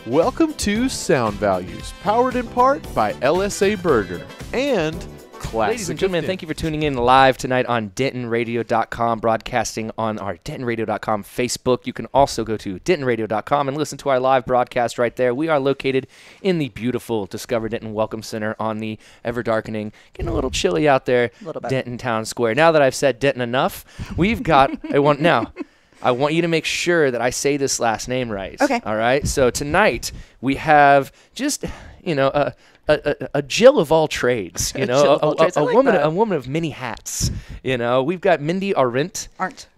Welcome to Sound Values, powered in part by LSA Burger and Classic. Ladies and gentlemen, thank you for tuning in live tonight on DentonRadio.com, broadcasting on our DentonRadio.com Facebook. You can also go to DentonRadio.com and listen to our live broadcast right there. We are located in the beautiful Discover Denton Welcome Center on the ever-darkening, getting a little chilly out there, Denton Town Square. Now that I've said Denton enough, we've got I want you to make sure that I say this last name right. Okay. All right? So tonight we have just, a Jill of all trades, a woman of many hats. We've got Mindy Arendt.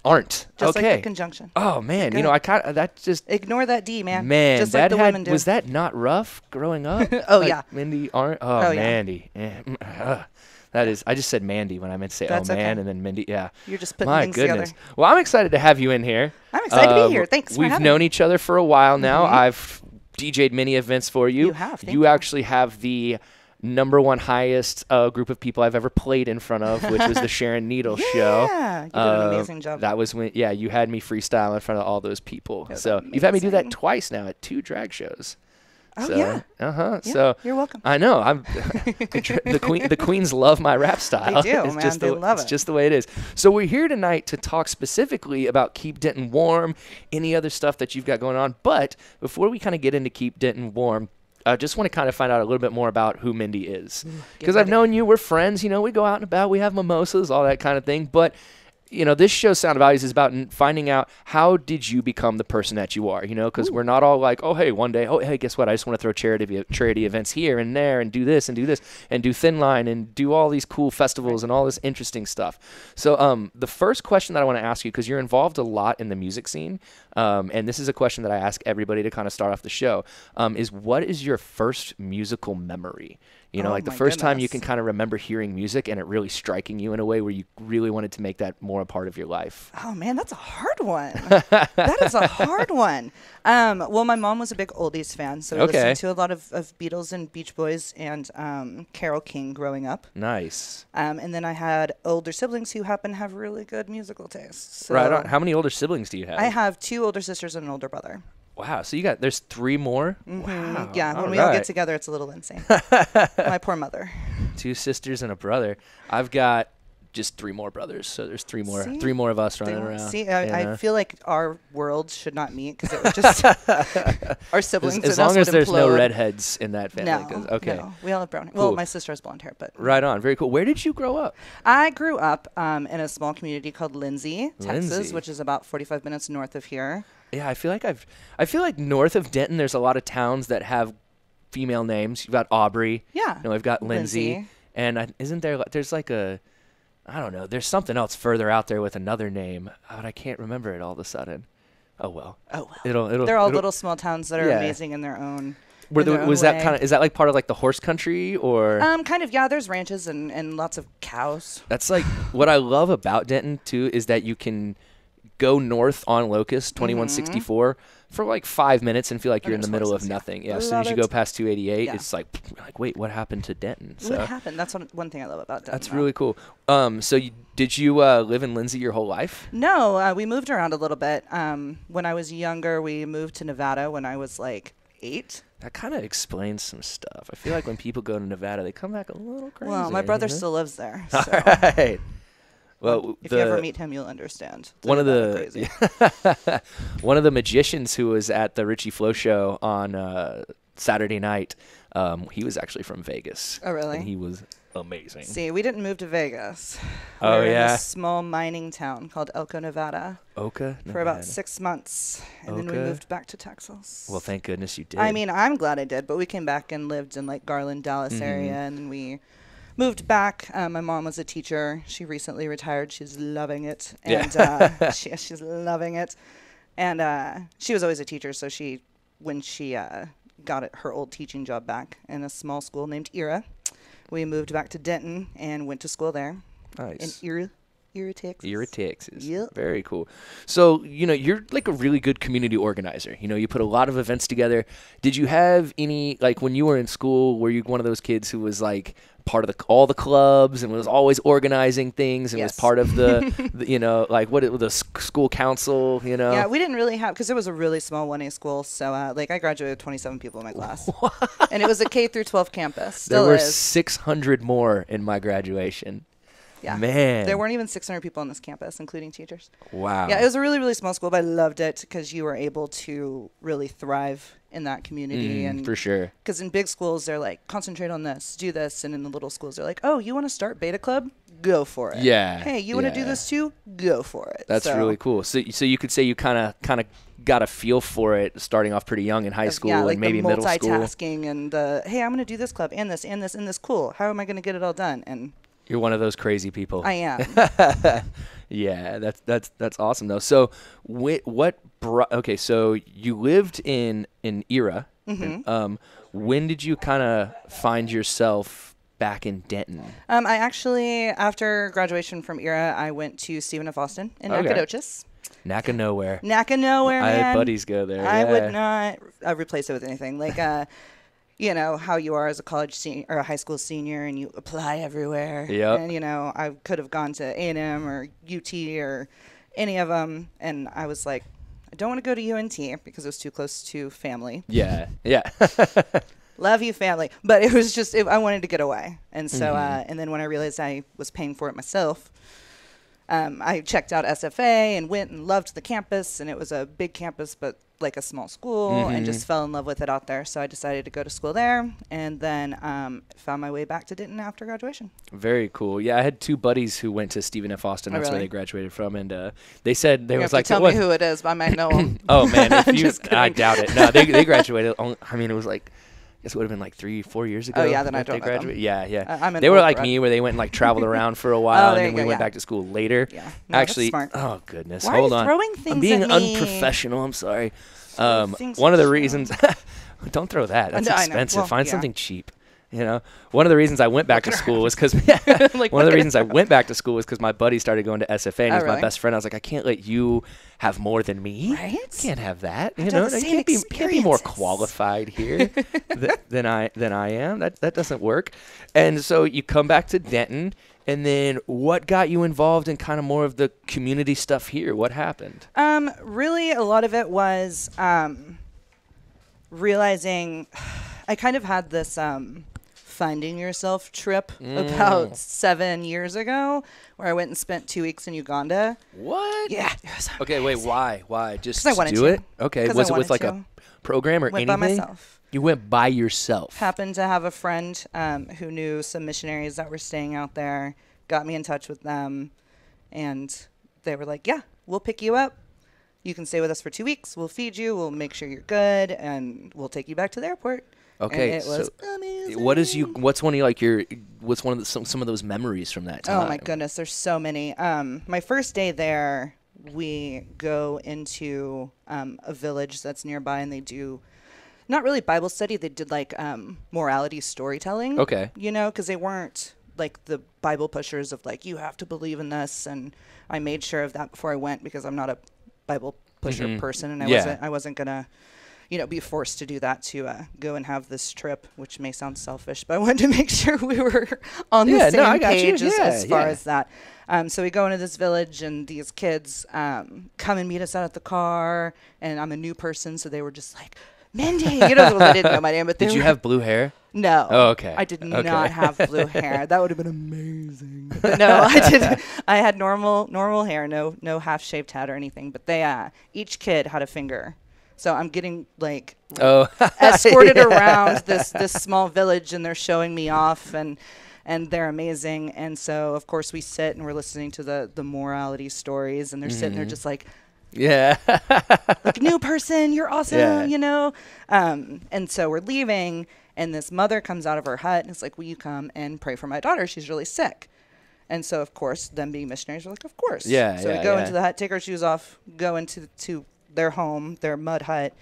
Arendt. Just okay. like the conjunction. Oh man, that just ignore that D, man. Man, just like the women do. Was that not rough growing up? Yeah. Mindy Arendt. Oh, yeah. Mandy. That is, I just said Mandy when I meant to say That's man, okay. and then Mindy. Yeah. You're just putting My things goodness. together. Well, I'm excited to have you in here. I'm excited to be here. Thanks for We've having known me. each other for a while now. I've DJ'd many events for you. You have. Thank You actually have the #1 highest group of people I've ever played in front of, which was the Sharon Needle show. Yeah, you did an amazing job. That was when, you had me freestyle in front of all those people. So you've had me do that twice now at 2 drag shows. Oh, so, yeah. Yeah, so you're welcome. I know. I'm the queens love my rap style. They do, man. They love it. It's just the way it is. So we're here tonight to talk specifically about Keep Denton Warm, any other stuff that you've got going on. But before we kind of get into Keep Denton Warm, I just want to kind of find out a little bit more about who Mindy is. Because I've known you. We're friends. We go out and about. We have mimosas, all that kind of thing. But this show, Sound Values, is about finding out how did you become the person that you are, because we're not all like, oh, hey, one day, oh, hey, guess what? I just want to throw charity events here and there and do this and do Thin Line and do all these cool festivals and all this interesting stuff. So the first question that I want to ask you, because you're involved a lot in the music scene, and this is a question that I ask everybody to kind of start off the show, is what is your first musical memory? Like the first time you can kind of remember hearing music and it really striking you in a way where you really wanted to make that more a part of your life. Oh, man, that's a hard one. That is a hard one. Well, my mom was a big oldies fan, so I listened to a lot of Beatles and Beach Boys and Carole King growing up. Nice. And then I had older siblings who happen to have really good musical tastes. So right on. How many older siblings do you have? I have 2 older sisters and an older brother. Wow. So there's 3 more? Mm-hmm. Wow. Yeah. When we all get together, it's a little insane. My poor mother. 2 sisters and a brother. I've got just 3 more brothers. So there's 3 more of us running around. See, I feel like our worlds should not meet because it would just our siblings. As long as there's no redheads in that family. No, we all have brown hair. Cool. Well, my sister has blonde hair, but right on. Very cool. Where did you grow up? I grew up in a small community called Lindsay, Texas, which is about 45 minutes north of here. Yeah, I feel like north of Denton, there's a lot of towns that have female names. You've got Aubrey. Yeah. We've got Lindsay. And isn't there? There's like I don't know. There's something else further out there with another name, but I can't remember it all of a sudden. Oh well. They're all little small towns that are amazing in their own. Is that like part of like the horse country or? Kind of, yeah. There's ranches and lots of cows. That's like what I love about Denton too is that you can go north on Locust 2164 for like 5 minutes and feel like you're in the middle of nothing. Yeah, as soon as you go past 288, it's like wait, what happened to Denton? What happened? That's one thing I love about Denton. That's really cool. So did you live in Lindsay your whole life? No, we moved around a little bit. When I was younger, we moved to Nevada when I was like 8. That kind of explains some stuff. I feel like when people go to Nevada, they come back a little crazy. Well, my brother still lives there. So. All right. Well, if you ever meet him, you'll understand. One of the magicians who was at the Richie Flo show on Saturday night, he was actually from Vegas. Oh, really? And he was amazing. See, we didn't move to Vegas. Oh, we were yeah? in a small mining town called Elko, Nevada. For about 6 months, and then we moved back to Texas. Well, thank goodness you did. I mean, I'm glad I did, but we came back and lived in like Garland, Dallas area, and then we moved back. My mom was a teacher. She recently retired. She's loving it. And she's loving it. And she was always a teacher, so when she got her old teaching job back in a small school named Era, we moved back to Denton and went to school there. Nice. In Era. Era, Texas. Era, Texas. Yep. Very cool. So, you're like a really good community organizer. You put a lot of events together. Did you have any, like when you were in school, were you one of those kids who was like part of all the clubs and was always organizing things and Yes. was part of the, like the school council, Yeah, we didn't really have, because it was a really small 1A school. So, I graduated with 27 people in my class. And it was a K through 12 campus. Still there were is. 600 more in my graduation. Yeah. Man. There weren't even 600 people on this campus, including teachers. Wow. Yeah, it was a really, really small school, but I loved it because you were able to really thrive in that community. And for sure. Because in big schools, they're like, concentrate on this, do this. And in the little schools, they're like, oh, you want to start beta club? Go for it. Yeah. Hey, you want to do this too? Go for it. That's really cool. So you could say you kind of got a feel for it starting off pretty young in high school like and maybe the middle school. multitasking and hey, I'm going to do this club and this and this and this. Cool. How am I going to get it all done? And you're one of those crazy people. I am. Yeah, that's awesome though. So okay, so you lived in Era. Mm-hmm. When did you kind of find yourself back in Denton? I actually, after graduation from Era, I went to Stephen F. Austin in Nacogdoches. Naka nowhere. Naka nowhere, I man. had buddies go there. I yeah. would not replace it with anything. Like, how you are as a college senior or a high school senior and you apply everywhere. Yep. And, I could have gone to A&M or UT or any of them. And I was like, I don't want to go to UNT because it was too close to family. Yeah. Yeah. Love you, family. But it was just, I wanted to get away. And so, and then when I realized I was paying for it myself, I checked out SFA and went and loved the campus. And it was a big campus, but like a small school, and just fell in love with it out there. So I decided to go to school there, and then found my way back to Denton after graduation. Very cool. Yeah, I had two buddies who went to Stephen F. Austin. That's where they graduated from, and they said they was like, "Tell me who it is, but I might know them." Oh man, I doubt it. No, they graduated. I mean, it was like, I guess it would have been like 3-4 years ago. Oh yeah, then I don't know them. Yeah. They were like me, where they went and like traveled around for a while, and then we went back to school later. Yeah. No, actually, that's smart. oh goodness, Why hold are you on. throwing things I'm being at me? unprofessional. I'm sorry. Things One of the at you. reasons. Don't throw that. That's I know. expensive. Well, Find yeah. something cheap. One of the reasons I went back to school was because one of the reasons I went back to school was because my buddy started going to SFA and he was my best friend. I was like, I can't let you have more than me. Right? Can't have that. You know, you can't be more qualified here than I am. That doesn't work. And so you come back to Denton, and then what got you involved in kind of more of the community stuff here? What happened? Really, a lot of it was realizing I kind of had this finding yourself trip about 7 years ago where I went and spent 2 weeks in Uganda. What? Yeah. Okay, wait, why? Just 'Cause I wanted do to. it? Okay, 'Cause was I it with like wanted a program or Went anything? by myself. You went by yourself. Happened to have a friend who knew some missionaries that were staying out there, got me in touch with them, and they were like, yeah, we'll pick you up. You can stay with us for 2 weeks. We'll feed you. We'll make sure you're good, and we'll take you back to the airport. Okay, and it was so amazing. what's one of some of those memories from that time? Oh my goodness, there's so many. My first day there, we go into a village that's nearby, and they do not really Bible study. They did like morality storytelling. Okay. Because they weren't like the Bible pushers of like, you have to believe in this. And I made sure of that before I went because I'm not a Bible pusher person, and I wasn't gonna be forced to do that to go and have this trip, which may sound selfish, but I wanted to make sure we were on the same page as far as that. So we go into this village, and these kids come and meet us out at the car, and I'm a new person, so they were just like, Mindy, they didn't know my name, but did you have blue hair? No. Oh, okay. I did not have blue hair. That would have been amazing. But no, I didn't. I had normal hair, no half shaved head or anything. But they each kid had a finger. So I'm getting like escorted around this small village, and they're showing me off, and they're amazing. And so of course we sit and we're listening to the morality stories, and they're sitting there just like, yeah, like, new person, you're awesome, and so we're leaving, and this mother comes out of her hut and is like, will you come and pray for my daughter? She's really sick. And so of course, them being missionaries, we're like, of course. So we go into the hut, take our shoes off, go into their home, their mud hut,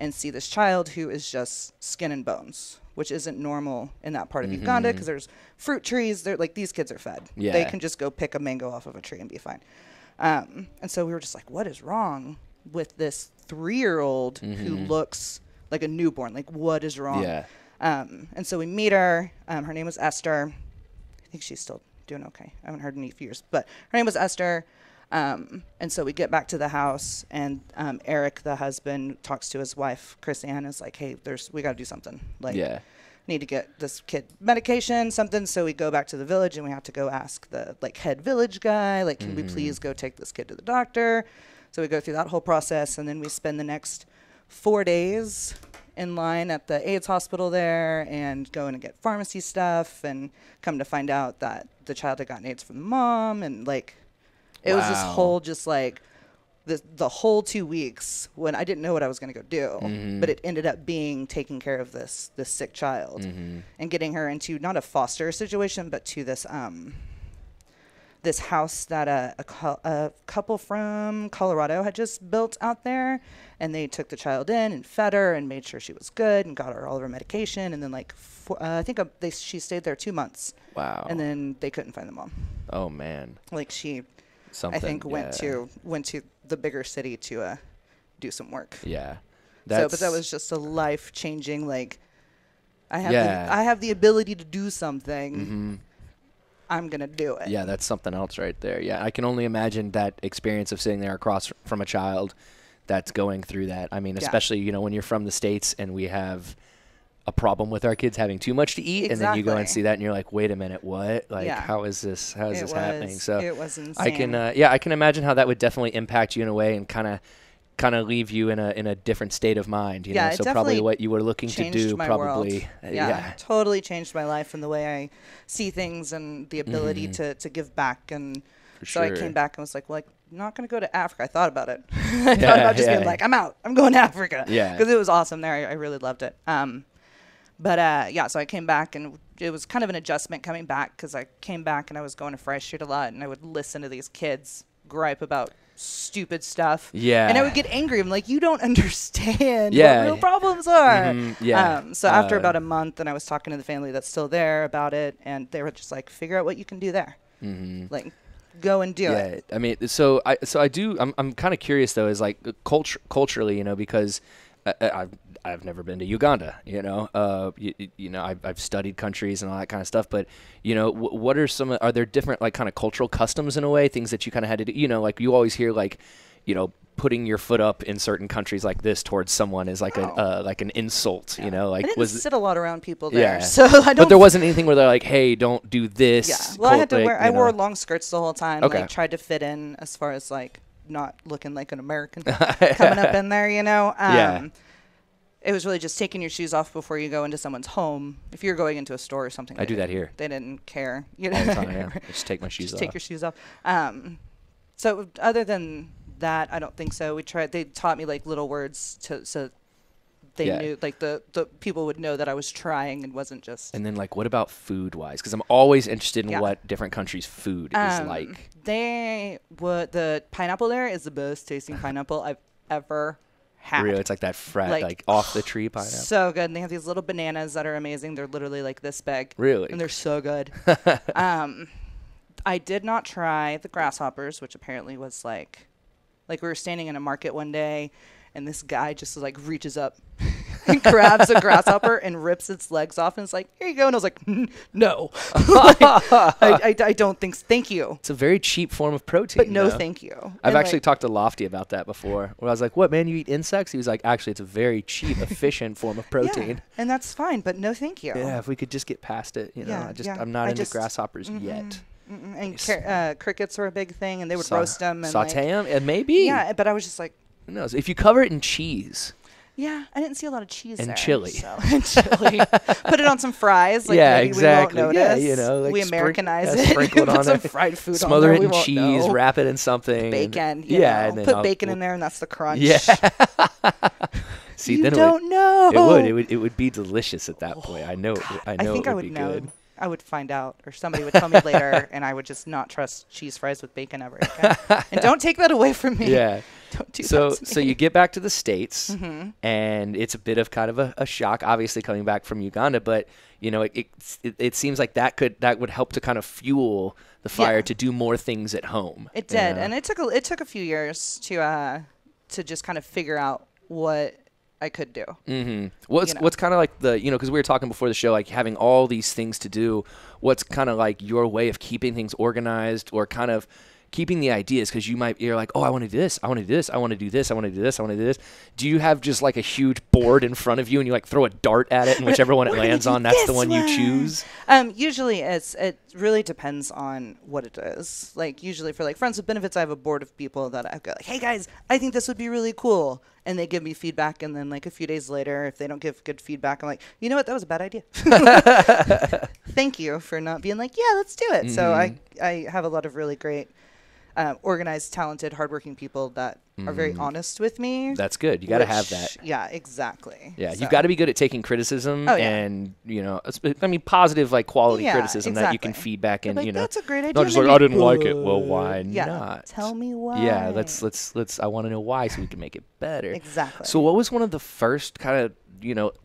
and see this child who is just skin and bones, which isn't normal in that part of Uganda because there's fruit trees. They're like, these kids are fed. Yeah. They can just go pick a mango off of a tree and be fine. And so we were just like, what is wrong with this 3-year-old who looks like a newborn? Like, what is wrong? Yeah. And so we meet her. Her name was Esther. I think she's still doing okay. I haven't heard any for years, but her name was Esther. And so we get back to the house, and Eric, the husband, talks to his wife, Chris Ann, is like, hey, we got to do something. Like, need to get this kid medication, something. So we go back to the village, and we have to go ask the head village guy, like, can we please go take this kid to the doctor? So we go through that whole process, and then we spend the next 4 days in line at the AIDS hospital there and go in and get pharmacy stuff, and come to find out that the child had gotten AIDS from the mom. And like, it was this whole just like the whole 2 weeks when I didn't know what I was going to go do, but it ended up being taking care of this sick child and getting her into not a foster situation, but to this this house that a couple from Colorado had just built out there, and they took the child in and fed her and made sure she was good and got her all of her medication. And then like I think she stayed there 2 months. Wow. And then they couldn't find the mom. Oh man. Like she, Something, I think went to the bigger city to do some work. Yeah. But that was just a life changing. Like I have the ability to do something. I'm going to do it. Yeah, that's something else right there. Yeah, I can only imagine that experience of sitting there across from a child that's going through that. I mean, especially, you know, when you're from the States and we have a problem with our kids having too much to eat, and then you go and see that and you're like, wait a minute, what? Like, how is this happening? So it was insane. I can imagine how that would definitely impact you in a way and kind of leave you in a different state of mind, you know. So probably what you were looking to do probably totally changed my life and the way I see things and the ability to give back. And so I came back and was like, well, I'm not going to go to Africa. I thought about it. I thought about just being like, I'm out. I'm going to Africa. Yeah. Because it was awesome there. I really loved it. So I came back, and it was kind of an adjustment coming back because I came back and I was going to Fry Street a lot, and I would listen to these kids gripe about stupid stuff. Yeah. And I would get angry. I'm like, you don't understand what real problems are. So after about a month, and I was talking to the family that's still there about it, and they were just like, figure out what you can do there. Like, go and do it. I mean, I'm kind of curious though, is like culturally, you know, because I've never been to Uganda, you know. I've studied countries and all that kind of stuff, but you know, what are are there different like kind of cultural customs in a way, things that you kind of had to do, you know, like you always hear like, you know, putting your foot up in certain countries like this towards someone is like like an insult, you know, like I didn't sit a lot around people there, so I don't. But there wasn't anything where they're like, hey, don't do this. Yeah, well, I had to wear. I wore long skirts the whole time. Okay. Like tried to fit in as far as like not looking like an American coming up in there, you know. It was really just taking your shoes off before you go into someone's home. If you're going into a store or something, I do that here. They didn't care. You know? All the time, yeah. Just take my shoes off. Take your shoes off. So other than that, I don't think so. They taught me like little words so they knew, like the people would know that I was trying and wasn't just. And then like, what about food wise? Because I'm always interested in what different countries' food is like. The pineapple there is the best tasting pineapple I've ever had. Really? It's like that like off the tree pineapple. So good. And they have these little bananas that are amazing. They're literally like this big. Really? And they're so good. I did not try the grasshoppers, which apparently was like we were standing in a market one day, and this guy just like reaches up and grabs a grasshopper and rips its legs off, and it's like, here you go. And I was like, no. I don't think so. Thank you. It's a very cheap form of protein. But no, thank you. I've actually talked to Lofty about that before, where I was like, what, man, you eat insects? He was like, actually, it's a very cheap, efficient form of protein. Yeah, and that's fine, but no thank you. Yeah, if we could just get past it, you know. I'm not into grasshoppers yet. And crickets were a big thing, and they would roast them. And saute them, and maybe. Yeah, but I was just like. Who knows? If you cover it in cheese. Yeah, I didn't see a lot of cheese and there. Chili. And chili. Put it on some fries. Like yeah, maybe exactly. We won't notice. Yeah, you know, like we Americanize it. Sprinkle it on Put some fried food Smother on there. it in cheese. Know. Wrap it in something. Bacon. Yeah, and then put bacon in there, and that's the crunch. Yeah. See, you then don't know. It would be delicious at that point. I know. I think it would be know. good. I would find out, or somebody would tell me later, and I would just not trust cheese fries with bacon ever again. And don't take that away from me. Yeah. Don't do So that to so me. you get back to the States, and it's a bit of kind of a shock, obviously coming back from Uganda, but it seems like that would help to kind of fuel the fire Yeah. to do more things at home. It did, and it took a few years to just kind of figure out what I could do. Mm-hmm. What's know. what's kind of like because we were talking before the show, like having all these things to do. What's kind of like your way of keeping things organized, or kind of keeping the ideas? Because you're like, oh, I want to do this, I want to do this, I want to do this, I want to do this, I want to do this. Do you have just like a huge board in front of you, and you like throw a dart at it, and whichever one it We're gonna lands do on, that's the this one you choose? Usually it really depends on what it is. Like usually for like Friends with Benefits, I have a board of people that I go like, hey guys, I think this would be really cool. And they give me feedback. And then like a few days later, if they don't give good feedback, I'm like, you know what? That was a bad idea. Thank you for not being like, yeah, let's do it. So I have a lot of really great, organized, talented, hardworking people that are very honest with me. That's good. You got to have that. Yeah, exactly. Yeah, So- you've got to be good at taking criticism, Oh, yeah. and positive like quality Yeah, criticism that you can exactly. feed back, and Like, that's a great idea. not just like maybe- I didn't like it. Well, why Yeah, not? tell me why. Yeah, let's. I want to know why, so we can make it better. Exactly. So, what was one of the first kind of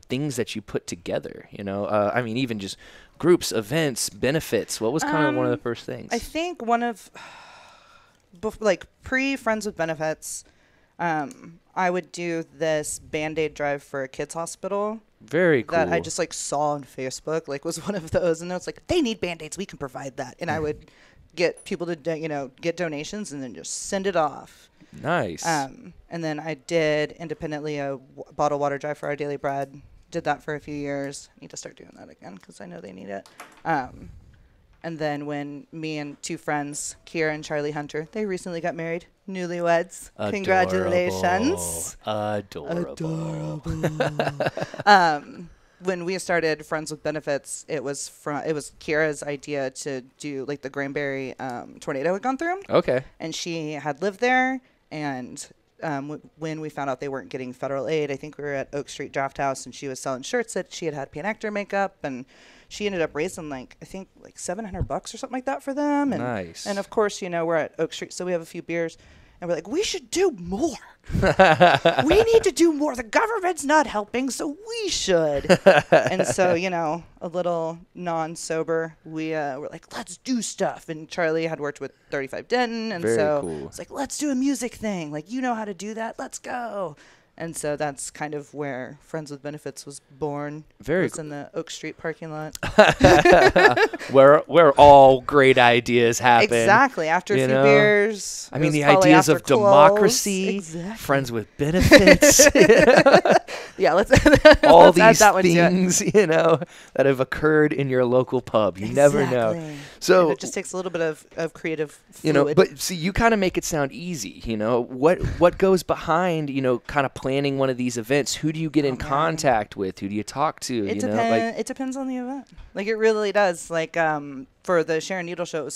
things that you put together? Even just groups, events, benefits. What was kind of one of the first things? I think one of like pre-Friends with Benefits, I would do this Band-Aid drive for a kids hospital Very cool. that I just like saw on Facebook, like was one of those, and it's like, they need Band-Aids, we can provide that. And I would get people to get donations and then just send it off. Nice. And then I did independently a bottled water drive for Our Daily Bread. Did that for a few years. Need to start doing that again because I know they need it. And then when me and two friends, Kiera and Charlie Hunter, they recently got married, newlyweds. Adorable. Congratulations. Adorable. When we started Friends with Benefits, it was Kiera's idea to do like the Granbury tornado had gone through. Okay. And she had lived there, and when we found out they weren't getting federal aid, I think we were at Oak Street Draft House, and she was selling shirts that she had PNACtor makeup, and she ended up raising like $700 or something like that for them. And, Nice. And of course, we're at Oak Street, so we have a few beers, and we're like, we should do more. We need to do more. The government's not helping, so we should. And so, a little non-sober, we were like, let's do stuff. And Charlie had worked with 35 Denton, and Very so cool. it's like, let's do a music thing. Like, you know how to do that. Let's go. And so that's kind of where Friends with Benefits was born. Very It's in the Oak Street parking lot. where all great ideas happen. Exactly. After a few beers. I it mean, was the probably ideas after of close. democracy, Exactly. Friends with Benefits, Yeah, let's all let's add these that one to it. things, that have occurred in your local pub. You never know. Exactly. So And it just takes a little bit of creative fluid. but see, you kind of make it sound easy. What goes behind, kind of planning one of these events? Who do you get in contact with? Who do you talk to? It depends on the event. Like, it really does. Like, for the Sharon Needle show,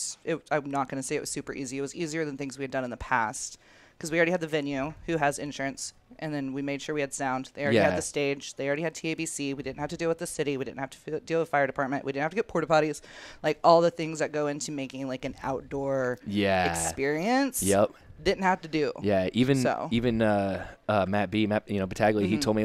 I'm not going to say it was super easy. It was easier than things we had done in the past because we already had the venue, who has insurance, and then we made sure we had sound. They already had the stage. They already had TABC. We didn't have to deal with the city. We didn't have to deal with fire department. We didn't have to get porta potties. Like, all the things that go into making like an outdoor experience. Yep. Didn't have to do. Yeah, even Matt Battaglia, he told me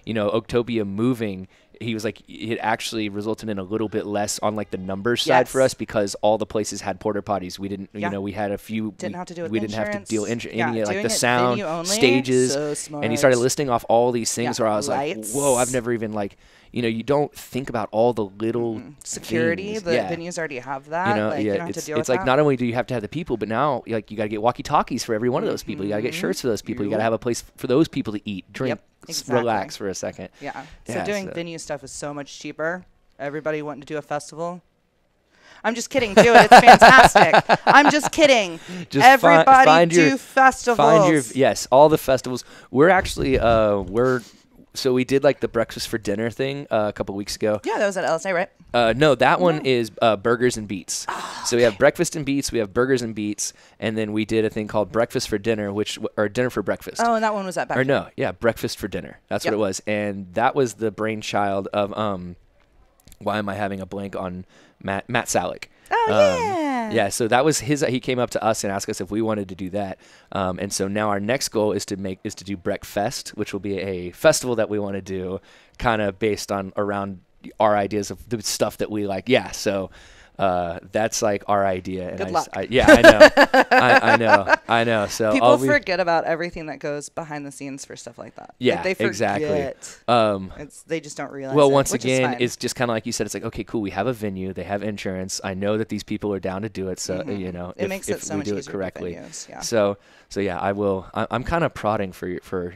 Octopia moving, he was like, it actually resulted in a little bit less on like the numbers side for us because all the places had porta potties. We didn't, we had a few. Didn't have to deal with we didn't have to deal insurance. like Doing the it sound, venue only, stages, so smart. and he started listing off all these things where I was Lights. like, whoa, I've never even like. You don't think about all the little security. things. The venues already have that. You don't have to deal with it's like that. not only do you have to have the people, but now like you got to get walkie-talkies for every one of those people. You got to get shirts for those people. You got to have a place for those people to eat, drink, relax for a second. Yeah. So doing venue stuff is so much cheaper. Everybody wanting to do a festival. I'm just kidding. Do it. It's fantastic. I'm just kidding. Just Everybody find do festivals. Yes, all the festivals. We're actually so we did like the breakfast for dinner thing a couple weeks ago. Yeah, that was at LSA, right? No, that one is Burgers and Beats. So we have breakfast and beats, we have burgers and beats, and then we did a thing called breakfast for dinner, or dinner for breakfast. Oh, and that one was at Backstage. Breakfast for dinner. That's what it was, and that was the brainchild of why am I having a blank on Matt Salick? Oh, yeah. Yeah, so that was he came up to us and asked us if we wanted to do that. And so now our next goal is to do Breakfast, which will be a festival that we want to do kind of based on around our ideas of the stuff that we like. Yeah, so that's like our idea. And Good luck. Yeah, I know. I know. So people forget about everything that goes behind the scenes for stuff like that. Yeah, like they forget. Exactly. They just don't realize. Well, it, once which again, is fine. it's just kind of like you said. It's like, okay, cool. We have a venue. They have insurance. I know that these people are down to do it. So it makes it so we much do it easier correctly. with venues, yeah. So yeah, I will. I'm kind of prodding for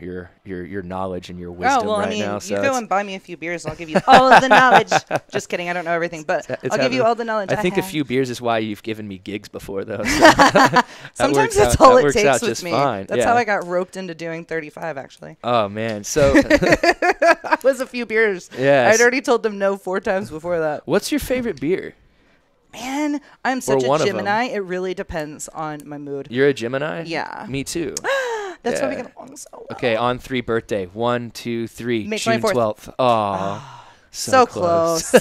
your knowledge and your wisdom now. You So go and buy me a few beers. I'll give you all of the knowledge. Just kidding. I don't know everything, but I'll give you all the knowledge. I think a have. few beers is why you've given me gigs before, though. So Sometimes that's all it takes with just me. fine. That's how I got roped into doing 35, actually. Oh man, so It was a few beers. Yeah, I'd already told them no 4 times before that. What's your favorite beer? Man, I'm such one a of 'em. Gemini. It really depends on my mood. You're a Gemini? Yeah. Me too. That's why we Yeah. get along so well. Okay, on 3 birthday. 1, 2, 3. May June 24th. 12th. Oh, So close.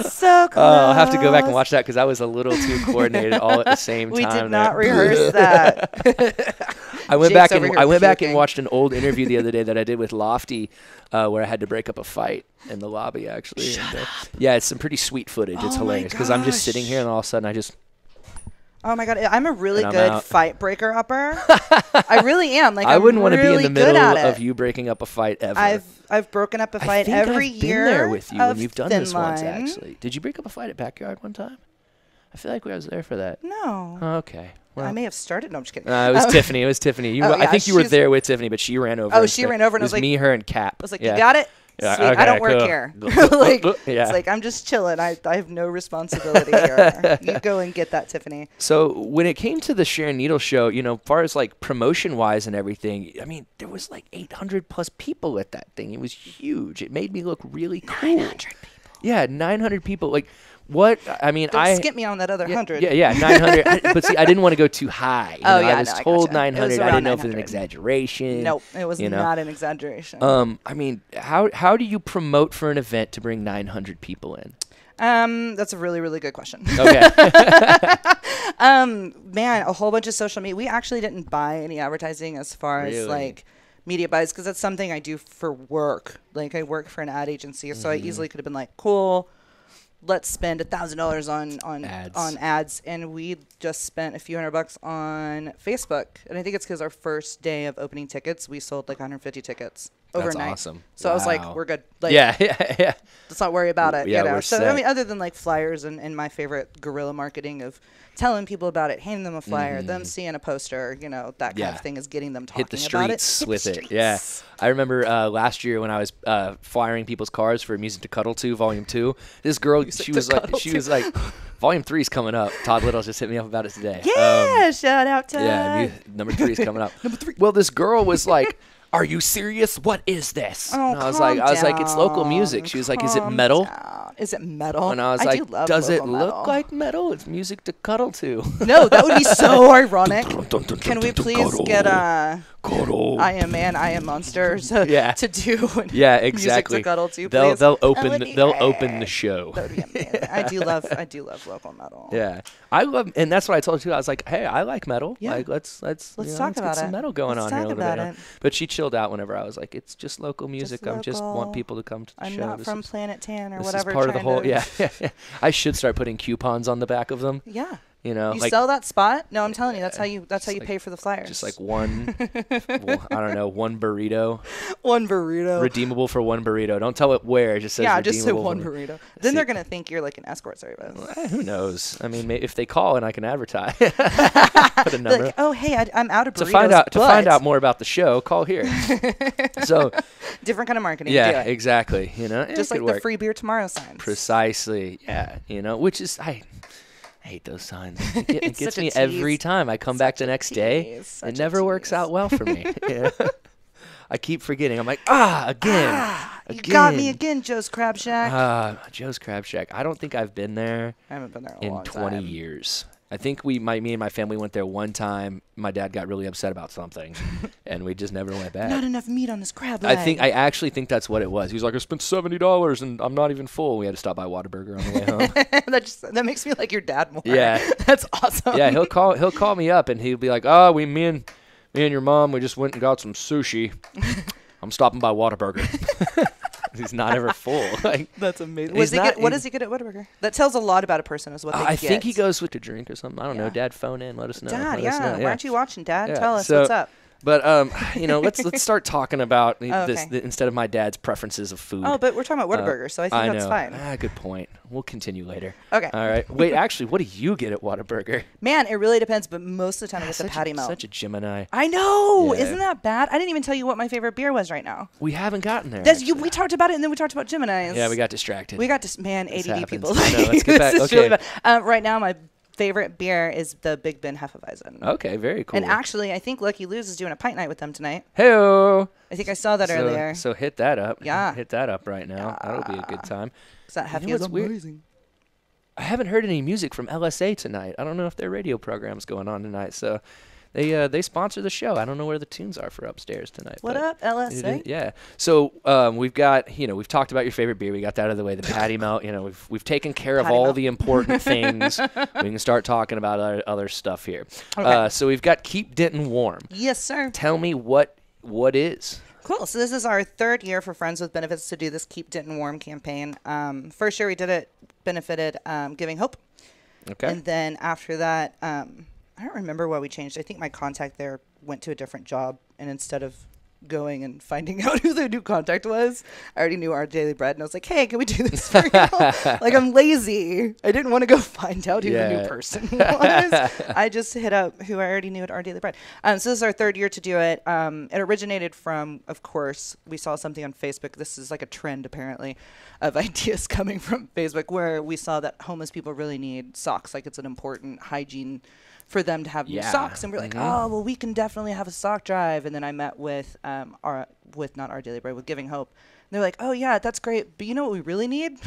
So close. I'll have to go back and watch that because I was a little too coordinated all at the same We time. did not there. rehearse that. I went Jake's back over and here I went back and puking. watched an old interview the other day that I did with Lofty, where I had to break up a fight in the lobby actually. Yeah, it's some pretty sweet footage. It's Oh my hilarious because I'm just sitting gosh. here and all of a sudden I just Oh my god, I'm a really And I'm good out. fight breaker upper. I really am. Like I wouldn't want to be in really the good middle at of it. you breaking up a fight ever. I've broken up a I fight think every I've year. been there with you when of you've done Thin this once Line. actually. Did you break up a fight at Backyard one time? I feel like I was there for that. No. Okay. Well, I may have started. No, I'm just kidding. it was Tiffany. It was Tiffany. Oh, I yeah, think you were she's- there with Tiffany, but she ran over. Oh, and she stuff. ran over and It I was like- me, her, and Cap. I was like, Yeah. you got it? Yeah, Sweet. okay, I don't work cool. here. Like, Yeah. It's like, I'm just chilling. I have no responsibility here. You go and get that, Tiffany. So when it came to the Sharon Needle show, as far as like promotion wise and everything, I mean, there was like 800 plus people at that thing. It was huge. It made me look really cool. 900 people. Yeah, 900 people. Like, what? I mean, Don't skip me on that other 100. Yeah, 900. But see, I didn't want to go too high. You know, yeah, I was I told gotcha. It 900. was I around didn't know if it was an 900. exaggeration. Nope, it was not an exaggeration. I mean, how do you promote for an event to bring 900 people in? That's a really, really good question. Okay. Man, a whole bunch of social media. We actually didn't buy any advertising as far as Really? like media buys because that's something I do for work. Like I work for an ad agency, so I easily could have been like, cool, let's spend $1,000 on ads, and we just spent a few $100 on Facebook. And I think it's because our first day of opening tickets, we sold like 150 tickets overnight. That's awesome. So I was like, Wow. we're good. Like, Yeah. let's not worry about it. Yeah, you know? we're So set. I mean, other than like flyers and my favorite guerrilla marketing of telling people about it, handing them a flyer, them seeing a poster, that kind Yeah. of thing is getting them talking Hit the about it. streets Hit the with it. streets. Yeah. I remember last year when I was flyering people's cars for Music to Cuddle To Volume 2. This girl, she was like, Volume 3 is coming up. Todd Little just hit me up about it today. Yeah, shout out to Number 3 is coming up. Number 3. Well, this girl was like, "Are you serious? What is this?" Oh, and I was like, "It's local music." She was like, "Is it metal?" Down. Is it metal? And I was do like, love "Does it local look metal. like metal? It's music to cuddle to." No, that would be so ironic. Can we please get Cuddle. I Am Man, I Am Monster to do Yeah, exactly. music to cuddle to, They'll please? they'll That open would the, be they'll great. open the show. That would be amazing. I do love local metal. Yeah, I love, and that's what I told her too. I was like, "Hey, I like metal. Yeah. Like, let's talk about get some it. metal going Let's on here a talk little bit." about it. But she chilled out whenever I was like, "It's just local music. I just want local. people to come to the I'm show." not This from is- Planet Tan or This whatever. is part of the trying whole. to- Yeah. I should start putting coupons on the back of them. Yeah. You know, You like sell that spot? No, I'm telling you, that's how you like- pay for the flyers. just like one, I don't know, one burrito, one burrito. redeemable for one burrito. Don't tell it where. It just says Yeah, just say redeemable one for- burrito. Then See- they're gonna think you're like an escort service. Who knows? I mean, if they call and I can advertise, put a number. Like, oh hey, I'm out of burritos. To find but out more about the show, call here. So different kind of marketing. yeah, do it. exactly. Just like the free beer tomorrow signs. Precisely. Yeah, which is I hate those signs. It It's gets such a me every tease. time I come back the next day. tease, such It a never works tease. out well for me. Yeah. I keep forgetting. I'm like, again. You got me again, Joe's Crab Shack. Joe's Crab Shack. I don't think I've been there I haven't been there in a in long 20 time. years. I think me and my family went there one time. My dad got really upset about something, and we just never went back. Not enough meat on this crab leg. I actually think that's what it was. He was like, I spent $70 and I'm not even full. We had to stop by Whataburger on the way home. that makes me like your dad more. Yeah. That's awesome. Yeah, he'll call me up and he'll be like, oh, me and your mom, we just went and got some sushi. I'm stopping by Whataburger. He's not ever full. Like, that's amazing. What does he get at Whataburger? That tells a lot about a person, is what they get. I think he goes with a drink or something. I don't know. Dad, phone in. Let us know. Dad, Let us know. Why aren't you watching, Dad? Yeah. Tell us what's up. But let's start talking about this instead of my dad's preferences of food. Oh, but we're talking about Whataburger, so I think that's fine. Good point. We'll continue later. Okay. All right. Wait, actually, what do you get at Whataburger? Man, it really depends, but most of the time I get the patty melt. Such a Gemini. I know. Yeah. Isn't that bad? I didn't even tell you what my favorite beer was right now. We haven't gotten there. We talked about it, and then we talked about Geminis. Yeah, we got distracted. ADD people. I know. Let's get back. Okay. Really right now, my favorite beer is the Big Ben Hefeweizen. Okay, very cool. And actually, I think Lucky Lou's is doing a pint night with them tonight. Hey-o. I think I saw that earlier. So hit that up. Yeah. Hit that up right now. That'll be a good time. Is that Hefty? What's amazing? I haven't heard any music from LSA tonight. I don't know if their radio program's going on tonight. So they sponsor the show. I don't know where the tunes are for upstairs tonight. What up, LSA? Yeah. So we've got, we've talked about your favorite beer. We got that out of the way. The patty melt. We've taken care of all the important things. We can start talking about other stuff here. Okay. So we've got Keep Denton Warm. Yes, sir. Tell me what is. Cool. So this is our third year for Friends with Benefits to do this Keep Denton Warm campaign. First year we did it, benefited Giving Hope. Okay. And then after that, I don't remember what we changed. I think my contact there went to a different job, and instead of going and finding out who the new contact was, I already knew Our Daily Bread, and I was like, hey, can we do this for you? Like, I'm lazy. I didn't want to go find out who the new person was. I just hit up who I already knew at Our Daily Bread. So this is our third year to do it. It originated from, of course, we saw something on Facebook. This is like a trend, apparently, of ideas coming from Facebook, where we saw that homeless people really need socks. Like, it's an important hygiene for them to have new socks, and we're like, oh, well, we can definitely have a sock drive. And then I met with not Our Daily Bread, with Giving Hope. And they're like, oh yeah, that's great, but you know what we really need?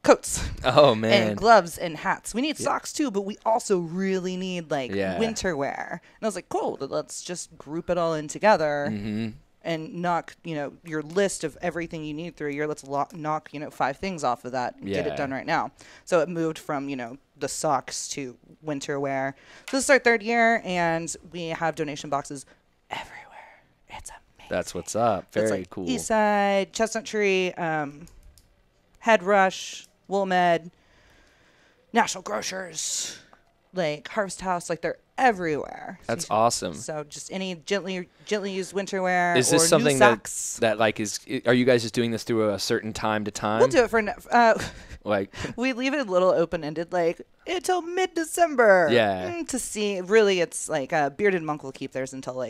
Coats. Oh man. And gloves and hats. We need socks too, but we also really need winter wear. And I was like, cool, let's just group it all in together. And knock, your list of everything you need through a year. Let's knock, 5 things off of that. And get it done right now. So it moved from, the socks to winter wear. So this is our third year, and we have donation boxes everywhere. It's amazing. That's what's up. Very cool. Eastside, Chestnut Tree, Head Rush, Woolmed, National Grocers, Harvest House. They're everywhere. That's awesome. So just any gently used winter wear. Is this or something new socks. that are you guys just doing this through a certain time to time? We'll do it for we leave it a little open ended, until mid-December. Yeah. To see, really, it's Bearded Monk will keep theirs until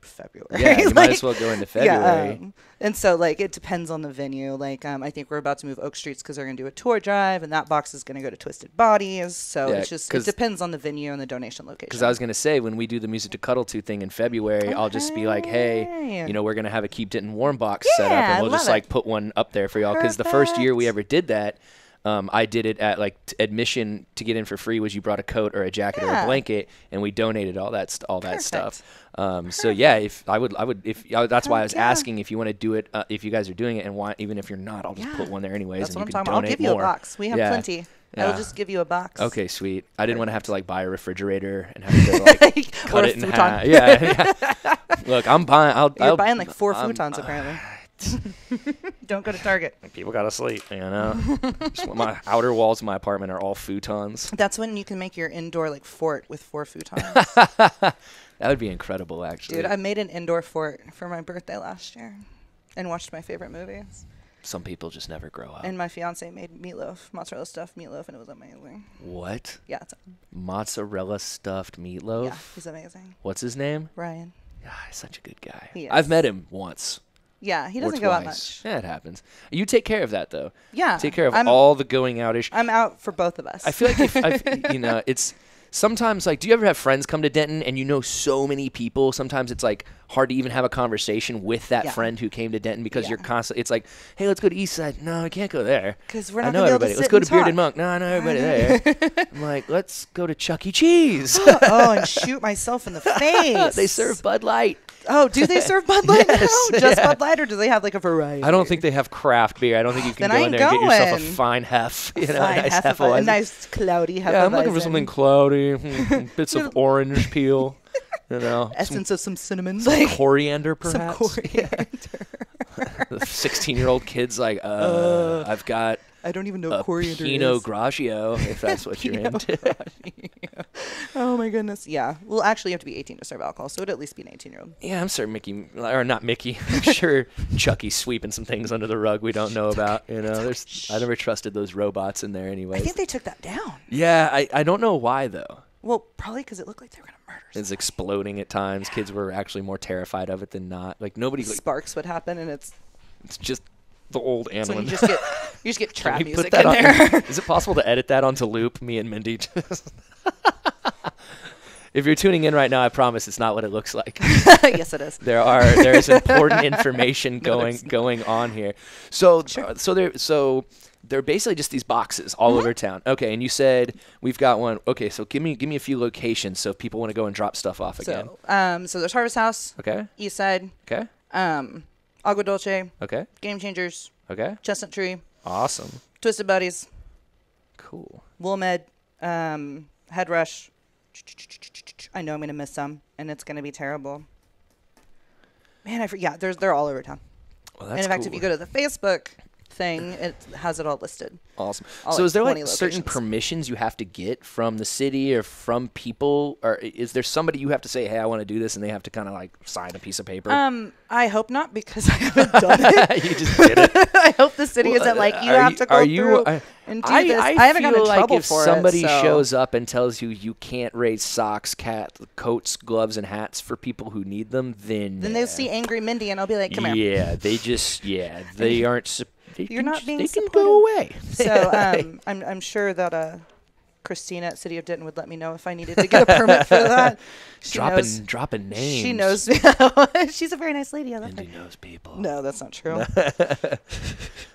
February. Yeah, you might as well go into February. Yeah, and so it depends on the venue. I think we're about to move Oak Streets because they're going to do a tour drive, and that box is going to go to Twisted Bodies. So it depends on the venue and the donation location. Because I was going to say, when we do the Music to Cuddle To thing in February, I'll just be like, hey, we're going to have a Keep Denton Warm box set up, and we'll just put one up there for y'all. Because the first year we ever did that, I did it at admission to get in for free was you brought a coat or a jacket or a blanket, and we donated all that stuff. So yeah, that's why I was asking if you want to do it, if you guys are doing it, and why, even if you're not, I'll just put one there anyways. That's and what you I'm can talking about. I'll give you more. a box. We have plenty. I will just give you a box. Okay, sweet. I didn't want to have to buy a refrigerator and have to cut it in half. Yeah. Look, I'm buying. You're buying 4 futons apparently. Don't go to Target. People gotta sleep, my outer walls of my apartment are all futons. That's when you can make your indoor fort with 4 futons. That would be incredible, actually. Dude, I made an indoor fort for my birthday last year and watched my favorite movies. Some people just never grow up. And my fiance made meatloaf, mozzarella stuffed meatloaf, and it was amazing. What? Yeah. Mozzarella stuffed meatloaf? Yeah, he's amazing. What's his name? Ryan. Ah, he's such a good guy. He is. I've met him once. Yeah, he doesn't go out much. Yeah, it happens. You take care of that, though. Yeah. Take care of all the going outish. I'm out for both of us. I feel like it's sometimes, like, do you ever have friends come to Denton and you know so many people? Sometimes it's like hard to even have a conversation with that friend who came to Denton because you're constantly. It's like, hey, let's go to East Side. No, I can't go there because we're I not know gonna be able everybody. to Let's sit go and to Bearded talk. Monk. No, I know everybody there. I'm like, let's go to Chuck E. Cheese. And shoot myself in the face. They serve Bud Light. Oh, do they serve Bud Light now? Just yeah. Bud Light, or do they have like a variety? I don't think they have craft beer. I don't think you can Then go I in ain't there and get yourself a going. fine hef. You know, Fine, a nice a Hefeweizen. nice cloudy Hefeweizen. Yeah, I'm looking for something cloudy, bits of orange peel, you know, essence of some cinnamon, some coriander, some perhaps. coriander. The 16-year-old kid's like, I've got I don't even know a what coriander Pinot is. Grigio, if that's what you're Pinot into. Grigio. Oh my goodness. Yeah. Well, actually, you have to be 18 to serve alcohol, so it'd at least be an 18-year-old. Yeah, I'm sure Mickey, or not Mickey. I'm sure Chucky's sweeping some things under the rug we don't know about. You know, I never trusted those robots in there anyway. I think they took that down. Yeah, I don't know why though. Well, probably because it looked like they were gonna murder. It's exploding at times. Kids were actually more terrified of it than not. Like nobody. Like, Sparks would happen, and it's just the old so animal. you just get trap Can we music put that in on- there. Is it possible to edit that onto loop? Me and Mindy. If you're tuning in right now, I promise it's not what it looks like. Yes, it is. There is important information going on here. So they're basically just these boxes all over town. Okay, and you said we've got one. Okay, so give me a few locations so if people want to go and drop stuff off again. So there's Harvest House. Okay. East Side. Okay. Agua Dulce. Okay. Game Changers. Okay. Chestnut Tree. Awesome. Twisted Buddies. Cool. Woolmed. Head Rush. I know I'm gonna miss some, and it's gonna be terrible. Man, they're all over town. Well, And that's in fact, cool. if you go to the Facebook thing, it has it all listed. Awesome. All So like is there 20 like certain locations. permissions you have to get from the city or from people, or is there somebody you have to say, hey, I want to do this, and they have to kind of like sign a piece of paper? I hope not, because I haven't done it. You just did it. I hope the city isn't like, you have to go through and do this. I haven't gotten in like trouble if for it. somebody so. shows up and tells you you can't raise socks, coats, gloves, and hats for people who need them, then they'll see Angry Mindy, and I'll be like, come here. Yeah, they aren't. You're not being They can supportive. go away. So I'm sure that Christina at City of Denton would let me know if I needed to get a permit for that. She knows. dropping names. She knows. She's a very nice lady. I love Mindy her. knows people. No, that's not true.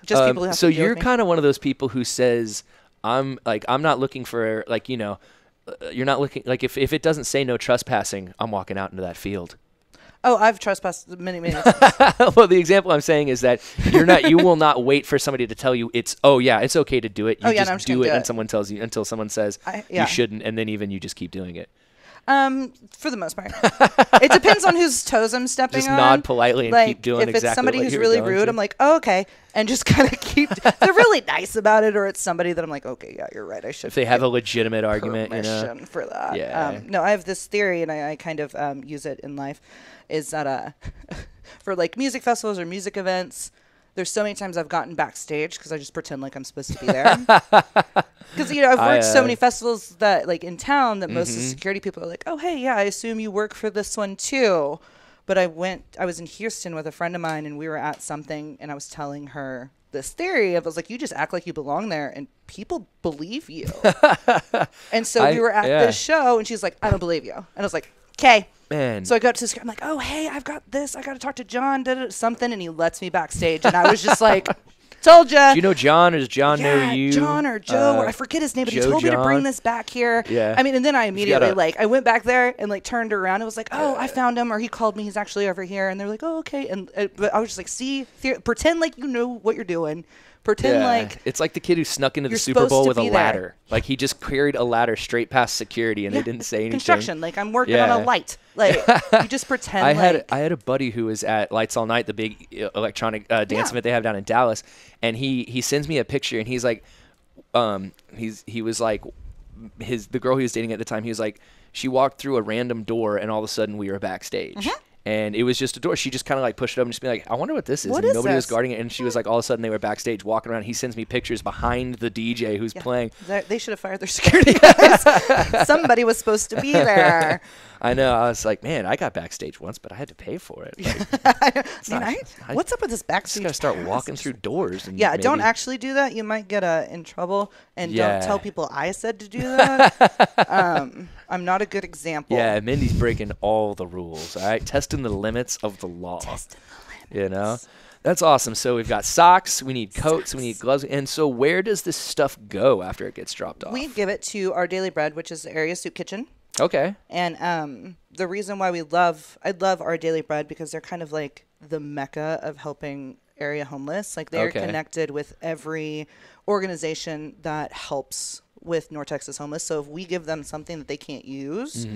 Just people who have so to deal you're with me. kind of one of those people who says, I'm not looking for, like, you know, you're not looking, like, if it doesn't say no trespassing, I'm walking out into that field. Oh, I've trespassed many times. Well, the example I'm saying is that you will not wait for somebody to tell you it's okay to do it. You Oh, yeah, no, I'm just just do gonna it do and it. someone tells you, until someone says Yeah. you shouldn't, and then even you just keep doing it. For the most part. It depends on whose toes I'm stepping Just on. nod politely and like, keep doing if exactly it's somebody what who's you were really going rude, to. I'm like, oh, okay, and just kind of keep. They're really nice about it, or it's somebody that I'm like, okay, yeah, you're right. I should. If they have get a legitimate argument, permission for that. Yeah. No, I have this theory, and I kind of use it in life, is that for like music festivals or music events, there's so many times I've gotten backstage because I just pretend like I'm supposed to be there. Because, you know, I've worked so many festivals that, like, in town that most of the security people are like, oh, hey, yeah, I assume you work for this one too. But I was in Houston with a friend of mine, and we were at something, and I was telling her this theory. I was like, you just act like you belong there, and people believe you. And so we were at this show, and she's like, I don't believe you. And I was like, okay. Man. So I go up to this guy. I'm like, oh, hey, I've got this. I got to talk to John, something. And he lets me backstage. And I was just like, told ya. Do you know John, or does John know you? John or Joe, or I forget his name, but he told me to bring this back here. Yeah. I mean, and then I immediately, I went back there and, like, turned around. It was like, oh, I found him, or he called me. He's actually over here. And they're like, oh, okay. And but I was just like, see, pretend like you know what you're doing. Pretend like it's like the kid who snuck into the you're Super Bowl supposed to with a be ladder. there. Like he just carried a ladder straight past security, and they didn't say anything. construction. Like I'm working on a light. Like you just pretend. I had a buddy who was at Lights All Night, the big electronic dance event they have down in Dallas, and he sends me a picture, and he's like, he was like, the girl he was dating at the time, he was like, she walked through a random door, and all of a sudden we were backstage. And it was just a door. She just kind of like pushed it up and just be like, I wonder what this is. What and is nobody was this? guarding it. And she was like, all of a sudden they were backstage walking around. He sends me pictures behind the DJ who's playing. They should have fired their security guys. Somebody was supposed to be there. I know. I was like, man, I got backstage once, but I had to pay for it. Like, What's up with this just backstage? gotta start pass? walking through doors. And Yeah, don't maybe- actually do that. You might get in trouble. And Yeah. don't tell people I said to do that. I'm not a good example. Yeah, Mindy's breaking all the rules. All right, testing the limits of the law. Testing the You know, limits. that's awesome. So we've got socks, we need coats, we need gloves. And so where does this stuff go after it gets dropped off? We give it to Our Daily Bread, which is the area soup kitchen. Okay. And the reason why I love Our Daily Bread because they're kind of like the mecca of helping area homeless. Like they're Okay. connected with every organization that helps with North Texas homeless. So if we give them something that they can't use,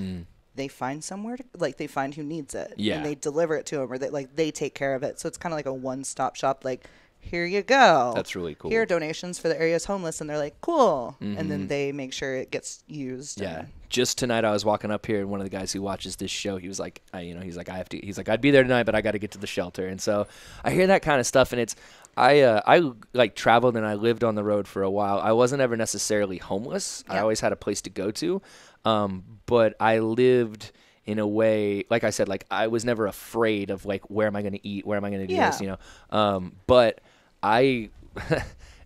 they find somewhere to, like they find who needs it. Yeah. And they deliver it to them or they take care of it. So it's kind of like a one-stop shop. Like, here you go. That's really cool. Here are donations for the area's homeless. And they're like, cool. And then they make sure it gets used. Yeah. and- Just tonight, I was walking up here, and one of the guys who watches this show, he was like, he's like, I'd be there tonight, but I got to get to the shelter. And so I hear that kind of stuff, and it's, I like traveled and I lived on the road for a while. I wasn't ever necessarily homeless. I Yeah. always had a place to go to, but I lived in a way, like I said, like I was never afraid of like where am I going to eat, where am I going to do this, but I.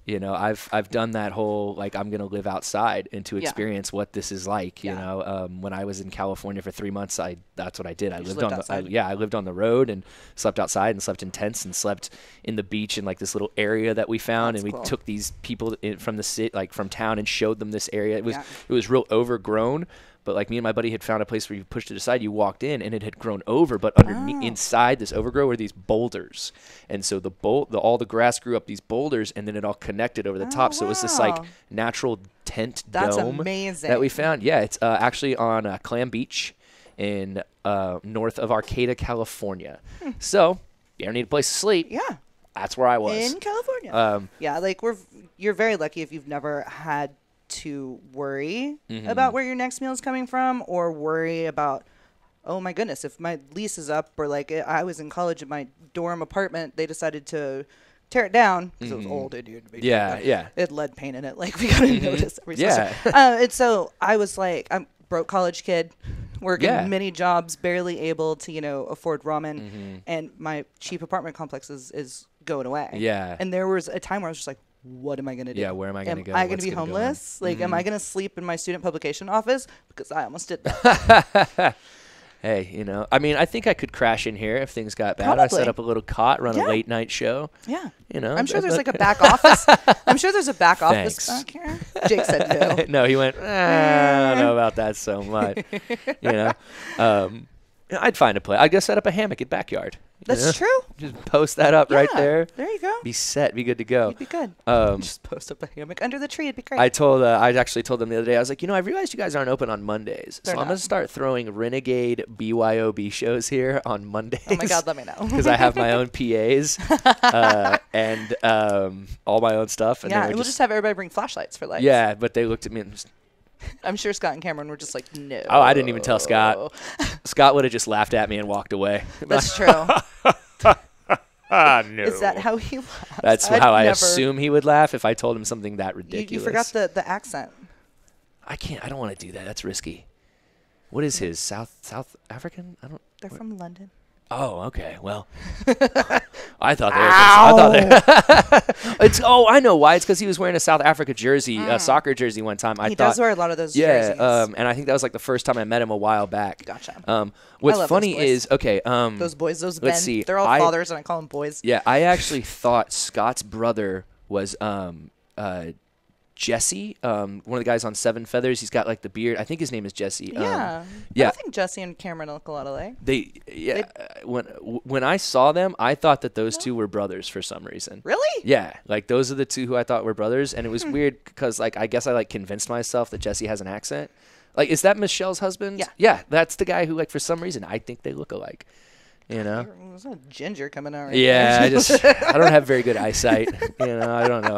I've done that whole like I'm gonna live outside and to experience what this is like. When I was in California for 3 months, that's what I did. I lived on the road and slept outside and slept in tents and slept in the beach in like this little area that we found. That's and we cool. took these people from the city, like from town, and showed them this area. It was Yeah. it was real overgrown. But like me and my buddy had found a place where you pushed it aside, you walked in, and it had grown over. But underneath, inside this overgrow were these boulders, and so all the grass grew up these boulders, and then it all connected over the top. So it was this like wow. natural tent That's dome amazing. that we found. Yeah, it's actually on Clam Beach in north of Arcata, California. So you ever need a place to sleep? Yeah. That's where I was. In California. Yeah, like you're very lucky if you've never had to worry about where your next meal is coming from or worry about, oh my goodness, if my lease is up or like I was in college in my dorm apartment, they decided to tear it down because it was old. It needed to be Yeah, torn down. yeah. It had lead paint in it. Like we got to notice every Yeah. semester. And so I was like, I'm broke college kid. Working Yeah. many jobs, barely able to, afford ramen. And my cheap apartment complex is going away. Yeah. And there was a time where I was just like, what am I going to do? Yeah, where am I gonna go? Am I going What's to be gonna go on? homeless? Like, am I going to sleep in my student publication office? Because I almost did that. Hey, I mean, I think I could crash in here if things got bad. I Probably. set up a little cot, run Yeah. a late night show. Yeah. I'm I'm sure but- there's like a back office. I'm sure there's a back office Thanks. back here. Jake said no. No, he went, I don't know about that so much. I'd find a place. I'd go set up a hammock at backyard. That's true. Just post that up right Yeah, there. There you go. Be set. Be good to go. You'd be good. Um, Just post up a hammock under the tree. It'd be great. I actually told them the other day, I was like, I realized you guys aren't open on Mondays. They're So I'm not. going to start throwing renegade BYOB shows here on Mondays. Oh my God, let me know. Because I have my own PAs and all my own stuff. And yeah, they were we'll just have everybody bring flashlights for lights. yeah, but they looked at me and just, I'm sure Scott and Cameron were just like, no. oh, I didn't even tell Scott. Scott would have just laughed at me and walked away. That's true. Ah, no. Is that how he laughs? That's I'd how I never- assume he would laugh if I told him something that ridiculous. You forgot the accent. I don't want to do that. That's risky. What is his? South African? They're from London. Oh, okay. Well, I thought they were. I know why. It's because he was wearing a South Africa jersey, a soccer jersey one time. He does wear a lot of those yeah, jerseys. and I think that was like the first time I met him a while back. Gotcha. What's love funny those boys. is okay. Those boys, those men, let's see. they're all fathers, and I call them boys. Yeah, I actually thought Scott's brother was Jesse, one of the guys on Seven Feathers. He's got like the beard. I think his name is Jesse. Yeah. yeah. I think Jesse and Cameron look a lot alike. When I saw them, I thought that those two were brothers for some reason. Really? Yeah, like those are the two who I thought were brothers, and it was weird because like I guess I like convinced myself that Jesse has an accent. Like, is that Michelle's husband? Yeah. Yeah, that's the guy who like for some reason I think they look alike. You know? There's no ginger coming out right Yeah, there. I don't have very good eyesight. I don't know.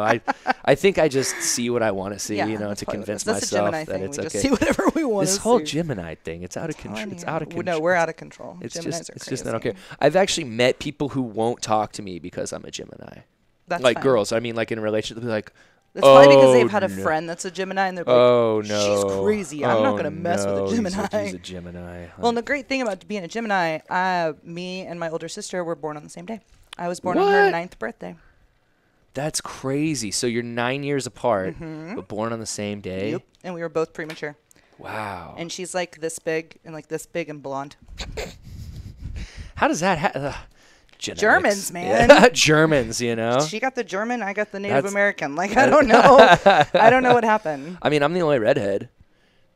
I think I just see what I want to see, Yeah, to that's probably what it convince is. That's a myself Gemini that thing. it's We just okay. see whatever we want to This see. whole Gemini thing, it's out of control. It's out of control. No, we're out of control. It's Geminis just are it's just crazy. not okay. I've actually met people who won't talk to me because I'm a Gemini. That's like fine. girls. I mean, like in a relationship, they're like, It's probably because "Oh, they've had a no. friend that's a Gemini, and they're like, Oh no, she's crazy. I'm not going to mess with a Gemini. He's a Gemini. Well, and the great thing about being a Gemini, me and my older sister were born on the same day. I was born on her What? 9th birthday. That's crazy. So you're 9 years apart, but born on the same day. Yep. And we were both premature. Wow. And she's like this big and blonde. How does that happen? Germans, man. Yeah. Germans, She got the German, I got the Native That's- American. Like, I don't know. I don't know what happened. I mean, I'm the only redhead.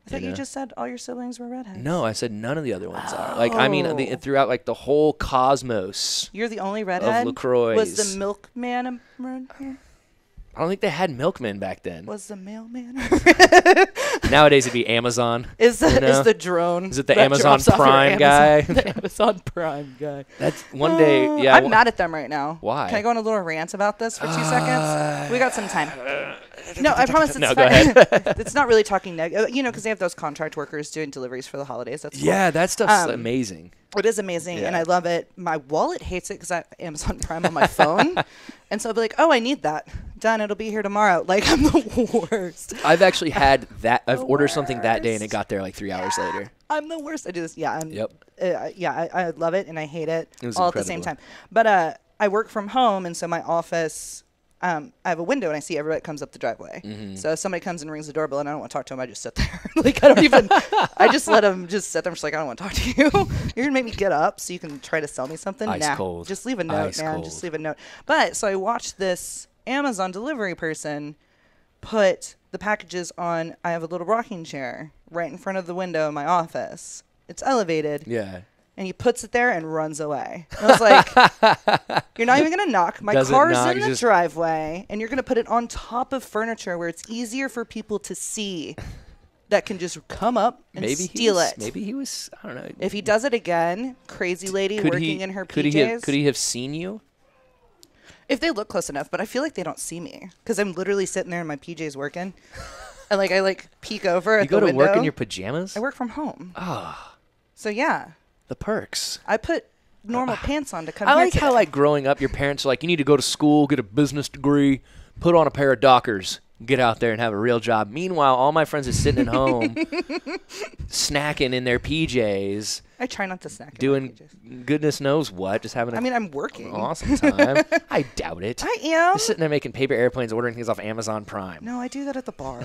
I thought you just said all your siblings were redheads. No, I said none of the other ones are. Like, I mean, throughout like the whole cosmos. You're the only redhead? LaCroix. Was the milkman a redhead? I don't think they had milkmen back then. Was the mailman? Nowadays it'd be Amazon. Is the drone? Is it the that Amazon drops off your Prime guy? The Amazon Prime guy. That's one day. Yeah, I'm mad at them right now. Why? Can I go on a little rant about this for 2 seconds? We got some time. No, I promise it's No, fine. go ahead. It's not really talking negative. Because they have those contract workers doing deliveries for the holidays. That's cool. Yeah, that stuff's amazing. It is amazing, and Yeah. I love it. My wallet hates it because I have Amazon Prime on my phone. And so I'll be like, oh, I need that. Done. It'll be here tomorrow. Like, I'm the worst. I've actually had that. I've The ordered something that day and it worst. got there like 3 hours later. I'm the worst. I do this. Yeah. Yep. I love it and I hate it It was all at the same time. incredible. But I work from home, and so my office, I have a window and I see everybody that comes up the driveway. Mm-hmm. So if somebody comes and rings the doorbell and I don't want to talk to them, I just sit there. Like, I don't even, I just let them just sit there. I'm just like, I don't want to talk to you. You're going to make me get up so you can try to sell me something? Ice Nah, cold. just leave a note, Ice man. cold. Just leave a note. But so I watched this Amazon delivery person put the packages on, I have a little rocking chair right in front of the window in my office. It's elevated. Yeah. And he puts it there and runs away. I was like, you're not even going to knock. My Doesn't car's knock, in the just- driveway, and you're going to put it on top of furniture where it's easier for people to see that can just come up and steal it. Maybe he was. I don't know. If he does it again, crazy lady working in her PJs. Could he have seen you? If they look close enough, but I feel like they don't see me because I'm literally sitting there in my PJs working. And I peek over You at go the to window. work in your pajamas? I work from home. Ah, So yeah, the perks. I put normal pants on to come I here like how today. growing up, your parents are like, you need to go to school, get a business degree, put on a pair of Dockers, get out there and have a real job. Meanwhile, all my friends are sitting at home, snacking in their PJs, I try not to snack. in my doing PJs. goodness knows what, just having I'm working. an awesome time. I doubt it. I am. Just sitting there making paper airplanes, ordering things off Amazon Prime. No, I do that at the bar.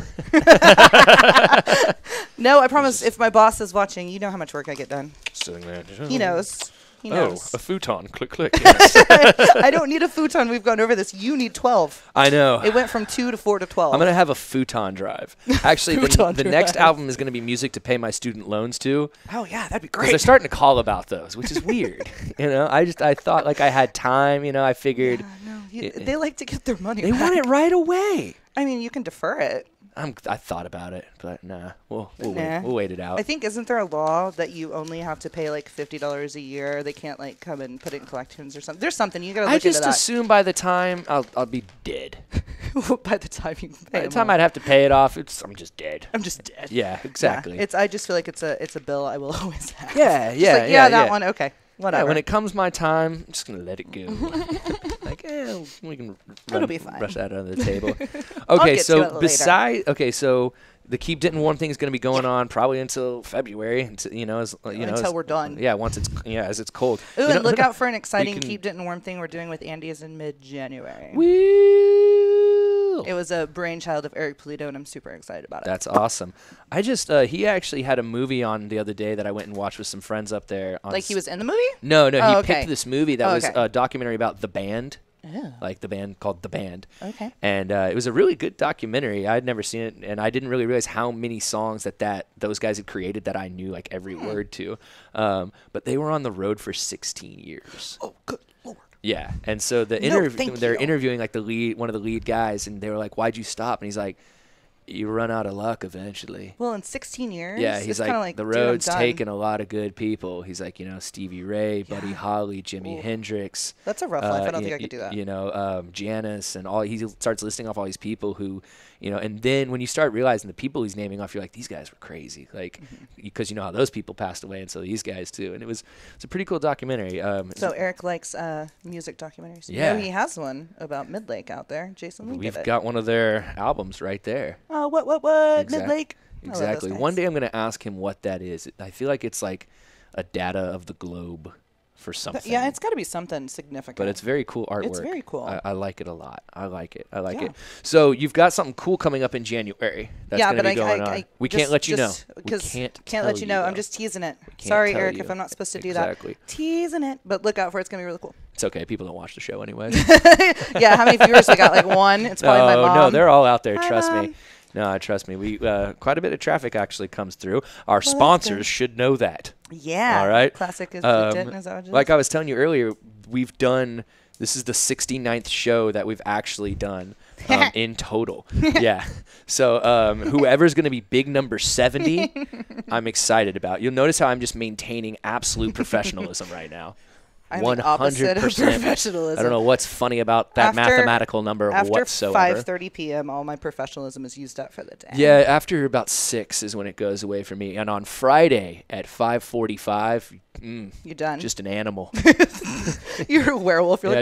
No, I promise. If my boss is watching, you know how much work I get done. Sitting there. He knows. He Oh, knows. a futon. Click, click. Yes. I don't need a futon. We've gone over this. You need 12. I know. It went from 2 to 4 to 12. I'm going to have a futon drive. Actually, Futon the next drive. album is going to be music to pay my student loans to. Oh yeah, that'd be 'Cause great. they're starting to call about those, which is weird. I thought like I had time. I figured Yeah, no, it- they like to get their money. they back. want it right away. I mean, you can defer it. I thought about it, but nah. We'll Nah. wait. We'll wait it out. I think isn't there a law that you only have to pay like $50 a year? They can't come and put it in collections or something. There's something you gotta look I just into that. assume by the time I'll be dead. By the time you pay By the them time all. I'd have to pay it off, I'm just dead. I'm just dead. Yeah, exactly. Yeah, I just feel like it's a bill I will always have. Yeah, Just yeah, like, yeah, that yeah. one. Okay, whatever. Yeah, when it comes my time, I'm just gonna let it go. We can It'll be fine. rush that under the table. get Okay, to it so later. so the Keep Denton Warm thing is gonna be going on probably until February. Until, Until we're done. Yeah, as it's cold. Ooh, and look out for an exciting can- Keep Denton Warm thing we're doing with Andy's in mid-January. Woo! It was a brainchild of Eric Polito, and I'm super excited about it. That's awesome. I just he actually had a movie on the other day that I went and watched with some friends up there. On Like he was in the movie? No, he Oh, okay. picked this movie that Oh, was okay. a documentary about the band. Oh. Like the band called The Band. Okay. And it was a really good documentary. I'd never seen it, and I didn't really realize how many songs that those guys had created that I knew like every word to. But they were on the road for 16 years. Oh, good Lord. Yeah, and so thank they're you. interviewing like one of the lead guys, and they were like, "Why'd you stop?" And he's like, you run out of luck eventually. Well, in 16 years? Yeah, he's it's kinda like, the dude, I'm road's done. taken a lot of good people. He's like, Stevie Ray, Buddy Holly, Jimi Ooh. Hendrix. That's a rough life. I don't think I could do that. Janice and all. He starts listing off all these people who, and then when you start realizing the people he's naming off, you're like, these guys were crazy. Like, because you know how those people passed away, and so these guys too. And it's a pretty cool documentary. So Eric likes music documentaries. Yeah. He has one about Midlake out there. Jason Lee We've did it. got one of their albums right there. Oh, what? Midlake? I love those Exactly. guys. One day I'm going to ask him what that is. I feel like it's like a data of the globe for something. Yeah, it's got to be something significant. But it's very cool artwork. It's very cool. I like it a lot. I like it. Yeah. So you've got something cool coming up in January. That's yeah, going to but be going on. We can't let you know. We Can't let you know. I'm just teasing it. can't Sorry, tell Eric, you. if I'm not supposed to do Exactly. that. Teasing it, but look out for it. It's gonna be really cool. It's okay. People don't watch the show anyway. Yeah, how many viewers we got? Like one. It's probably my mom. No, they're all out there. Hi, Trust me. Mom. No, trust me. We quite a bit of traffic actually comes through. Our that's sponsors good. should know that. Yeah. All right. Classic is the Denton, is that what it is? Like I was telling you earlier, we've done. This is the 69th show that we've actually done in total. Yeah. So whoever's going to be big number 70, I'm excited about. You'll notice how I'm just maintaining absolute professionalism right now. I'm the opposite of professionalism. I don't know what's funny about that mathematical number after whatsoever. After 5:30 p.m., all my professionalism is used up for the day. Yeah, after about 6 is when it goes away for me. And on Friday at 5:45, You're done. just an animal. You're a werewolf. You're Yeah,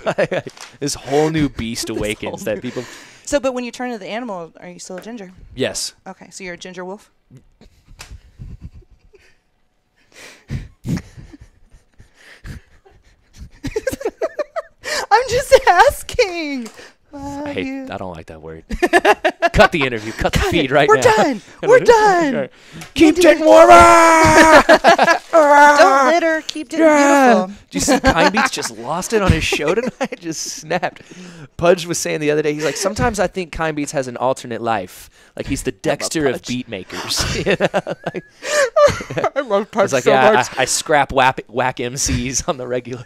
like, just this whole new beast awakens that people. So, but when you turn into the animal, are you still a ginger? Yes. Okay, so you're a ginger wolf? I'm just asking. I don't like that word. Cut the interview. Cut the feed right We're now. done. We're done. Keep getting warmer. Don't litter. Keep it beautiful. Do you see Kind Beats just lost it on his show tonight? Just snapped. Pudge was saying the other day, he's like, sometimes I think Kind Beats has an alternate life. Like he's the Dexter of beat makers. You know? I love Pudge I was like, so much. I scrap whack MCs on the regular.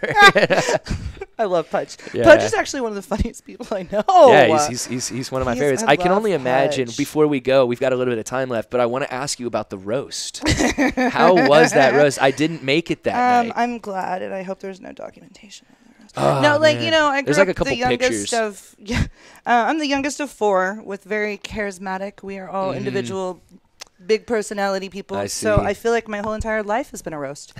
I love Pudge. Yeah. Pudge is actually one of the funniest people I know. Yeah, he's one of my favorites. I can love only imagine, Pudge. before we go, we've got a little bit of time left, but I want to ask you about the roast. How was that roast? I didn't make it that night. I'm glad, and I hope there's no documentation of the roast. Oh, no, like, man. you know, I grew There's like up a couple the youngest pictures. of, I'm the youngest of 4 with very charismatic. We are all individual big personality people. I So see. I feel like my whole entire life has been a roast.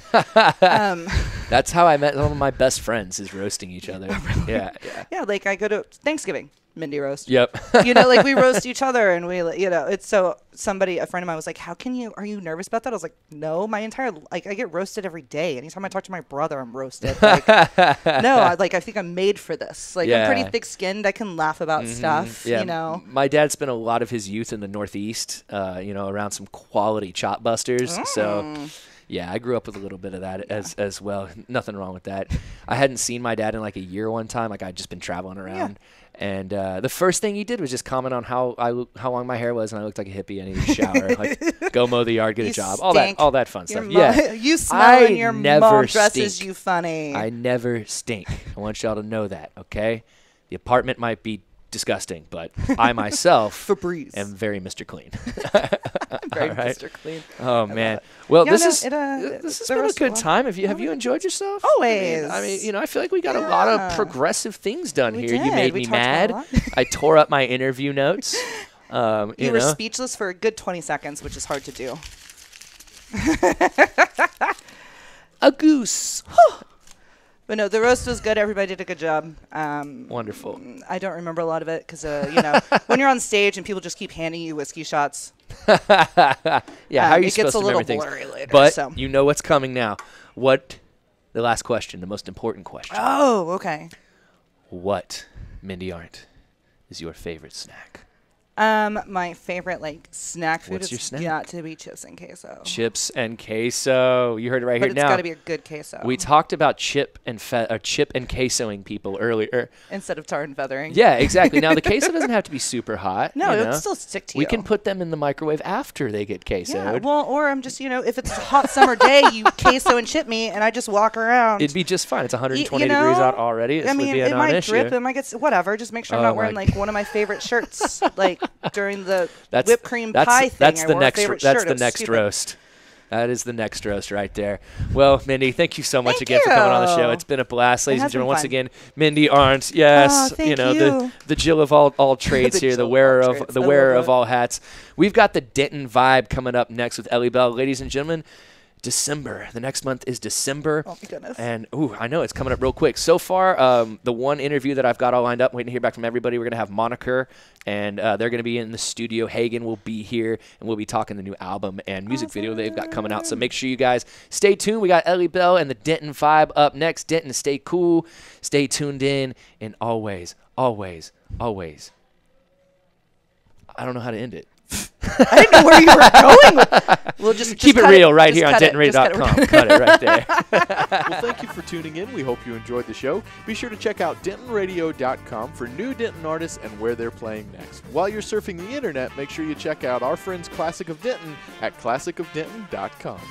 That's how I met some of my best friends, is roasting each other. Yeah. Yeah, like I go to Thanksgiving, Mindy roast. Yep. You know, like we roast each other, and we, you know, it's so a friend of mine was like, are you nervous about that? I was like, no, my entire, like, I get roasted every day. Anytime I talk to my brother, I'm roasted. Like, no, I think I'm made for this. Like, I'm pretty thick skinned. I can laugh about stuff, Yeah, you know. my dad spent a lot of his youth in the Northeast, around some quality chop busters. So, yeah, I grew up with a little bit of that as well. Nothing wrong with that. I hadn't seen my dad in like a year one time. Like I'd just been traveling around. And the first thing he did was just comment on how long my hair was, and I looked like a hippie. I needed a shower, like go mow the yard, get a job, all that fun stuff. Yeah, You smell and your never mom dresses stink. you funny. I never stink. I want y'all to know that, okay? The apartment might be disgusting, but I myself Febreze. am very Mr. Clean. Very All right. Mr. Clean. Oh man. Well, Yeah, this no, has the been a roast good was- time. Have you enjoyed yourself? Always. I mean, I feel like we got a lot of Yeah. progressive things done We here. You did. made We me talked about mad. a lot. I tore up my interview notes. You were speechless for a good 20 seconds, which is hard to do. A goose. But no, the roast was good. Everybody did a good job. Wonderful. I don't remember a lot of it because, when you're on stage and people just keep handing you whiskey shots, Yeah, how are you it supposed gets to a little remember things? blurry later. But so. you know what's coming now. The last question, the most important question. Oh, okay. What, Mindy Arendt, is your favorite snack? My favorite snack food What's your has snack? got to be chips and queso. Chips and queso. You heard it right But here it's now. got to be a good queso. We talked about chip and quesoing people earlier. Instead of tar and feathering. Yeah, exactly. Now the queso doesn't have to be super hot. No, you it'll know? still stick to you. We can put them in the microwave after they get quesoed. Yeah, well, or I'm just, if it's a hot summer day, you queso and chip me, and I just walk around. It'd be just fine. It's 120 you know, degrees out already. This I mean, would be a it might non-issue. drip, it might get whatever. Just make sure I'm Oh not wearing my one of my favorite shirts, during the That's whipped cream pie thing. That's I the wore a next. favorite That's shirt. the It was next stupid. roast. That is the next roast right there. Well, Mindy, thank you so much Thank again for coming on the show. you. It's been a blast, ladies and has been gentlemen. Once fun. again, Mindy Arendt, yes, Oh, thank the you. Jill of all trades The here, the Jill of wearer all of trades. the I wearer love of that. all hats. We've got the Denton vibe coming up next with Ellie Bell, ladies and gentlemen. December. The next month is December. Oh my goodness. And, I know it's coming up real quick. So far, the one interview that I've got all lined up, waiting to hear back from everybody, we're going to have Moniker, and they're going to be in the studio. Hagen will be here, and we'll be talking the new album and music video they've got coming out. So make sure you guys stay tuned. We got Ellie Bell and the Denton Vibe up next. Denton, stay cool, stay tuned in, and always, always, always. I don't know how to end it. I didn't know where you were going with. We'll just Keep it cut real right Just here on cut it. Just cut DentonRadio.com. it. Cut it right there. Well, thank you for tuning in. We hope you enjoyed the show. Be sure to check out DentonRadio.com for new Denton artists and where they're playing next. While you're surfing the internet, make sure you check out our friends Classic of Denton at ClassicofDenton.com.